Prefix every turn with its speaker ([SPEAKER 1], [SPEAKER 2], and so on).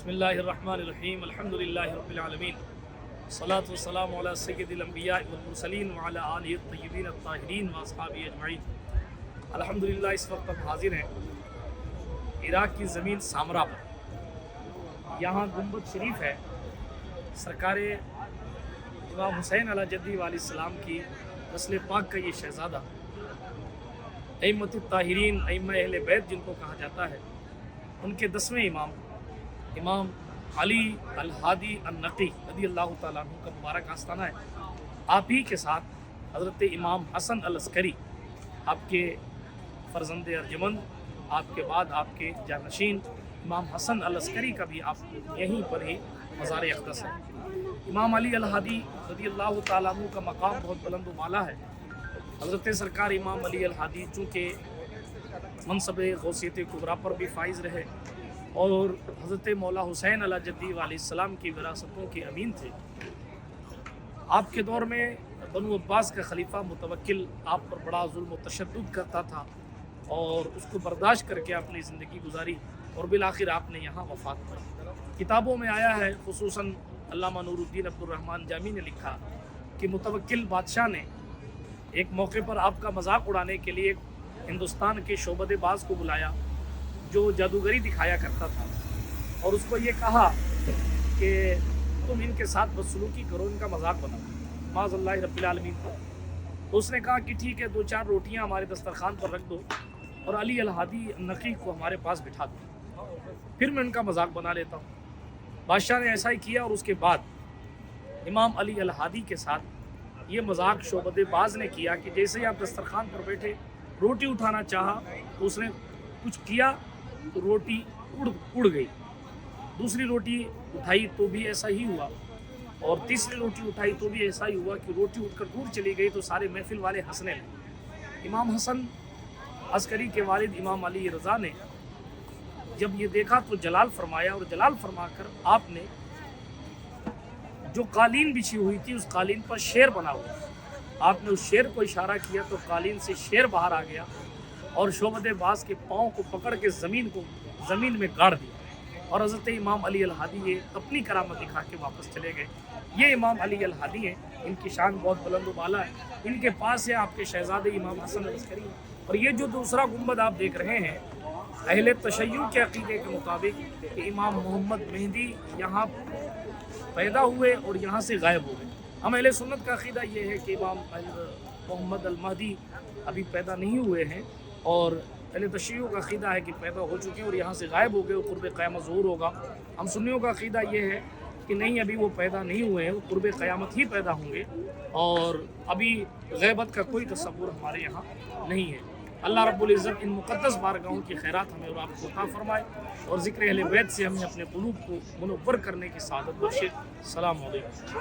[SPEAKER 1] बिस्मिल्लाहिर्रहमानिर्रहीम अल्हम्दुलिल्लाहि रब्बिल आलमीन सलातु वस्सलामु अला सय्यिदिल अंबिया वल मुरसलीन व अला आलिहि तय्यिबीन अत्ताहिरीन व अस्हाबिही अजमईन। अल्हम्दुलिल्लाह इस वक्त हम हाजिर हैं इराक की ज़मीन सामरा पर। यहाँ गुंबद शरीफ है, सरकार इमाम हुसैन अला जद्दी अलैहिस्सलाम की नस्ल पाक का ये शहज़ादा अइम्मतुत ताहिरीन अइम्मा अहले बैत जिनको कहा जाता है, उनके 10वें इमाम अली अल हादी अन नक़ी रज़ियल्लाहु ताला अन्हु का मुबारक आस्ताना है। आप ही के साथ हज़रत इमाम हसन अल अस्करी, आपके फ़र्ज़ंद अर्जमंद, आपके बाद आपके जानशीन इमाम हसन अल अस्करी का भी आप यहीं पर ही मज़ार अक़दस है। इमाम अली अल हादी रज़ियल्लाहु ताला अन्हु का मकाम बहुत बुलंद व बाला है। हज़रत सरकार इमाम अली अल हादी चूँकि मनसब गौसियत कुबरा पर भी फाइज़ रहे और हज़रत मौला हुसैन अला जद्दी अलैहिस्सलाम की विरासतों के अमीन थे। आपके दौर में बनु अब्बास का खलीफा मुतवक्किल आप पर बड़ा जुल्म व तशद्दुद करता था और उसको बर्दाश्त करके अपनी ज़िंदगी गुजारी और बिलाखिर आपने यहाँ वफ़ात की। किताबों में आया है, खुसूसन अल्लामा नूरुद्दीन अब्दुर्रहमान जामी ने लिखा कि मुतवक्किल बादशाह ने एक मौके पर आपका मजाक उड़ाने के लिए हिंदुस्तान के शोबदेबाज को बुलाया जो जादूगरी दिखाया करता था और उसको ये कहा कि तुम इनके साथ बदसलूकी करो, इनका मजाक बनाओ माज़अल्लाह रब्बिल आलमीन। तो उसने कहा कि ठीक है, 2-4 रोटियां हमारे दस्तरखान पर रख दो और अली अल हादी नक़ी को हमारे पास बिठा दो, फिर मैं उनका मजाक बना लेता हूँ। बादशाह ने ऐसा ही किया और उसके बाद इमाम अली अल हादी के साथ ये मजाक शोबदेबाज ने किया कि जैसे ही आप दस्तरखान पर बैठे रोटी उठाना चाहा तो उसने कुछ किया तो रोटी उड़ गई, दूसरी रोटी उठाई तो भी ऐसा ही हुआ और तीसरी रोटी उठाई तो भी ऐसा ही हुआ कि रोटी उठकर दूर चली गई तो सारे महफिल वाले हंसने लगे। इमाम हसन अस्करी के वालिद इमाम अली रज़ा ने जब ये देखा तो जलाल फरमाया और जलाल फरमाकर आपने जो कालीन बिछी हुई थी उस कालीन पर शेर बना हुआ, आपने उस शेर को इशारा किया तो कालीन से शेर बाहर आ गया और शोबदेबाज के पाँव को पकड़ के ज़मीन में गाड़ दिया और हज़रत इमाम अली अल हादी ये अपनी करामत दिखा के वापस चले गए। ये इमाम अली अल हादी हैं, इनकी शान बहुत बुलंद व बाला है। इनके पास है आपके शहज़ादे इमाम हसन अल अस्करी और ये जो दूसरा गुंबद आप देख रहे हैं, अहले तशय्युअ के अक़ीदे के मुताबिक कि इमाम मोहम्मद मेहदी यहाँ पैदा हुए और यहाँ से गायब हो गए। हम अहले सुन्नत का अक़ीदा ये है कि इमाम मोहम्मद अल महदी अभी पैदा नहीं हुए हैं और अहले तशय्युअ का अक़ीदा है कि पैदा हो चुके हैं और यहाँ से गायब हो गए और क़ुर्ब क़यामत ज़हूर होगा। हम सुन्नियों का अक़ीदा ये है कि नहीं, अभी वो पैदा नहीं हुए हैं, वो क़ुर्ब क़यामत ही पैदा होंगे और अभी ग़ैबत का कोई तसव्वुर हमारे यहाँ नहीं है। अल्लाह रब्बुल इज़्ज़त इन मुक़द्दस बारगाहों की खैरात हमें और आपको अता फ़रमाए और ज़िक्र अहले बैत से हमें अपने क़ुलूब को मुनव्वर करने की सआदत बख्शे। अस्सलामु अलैकुम।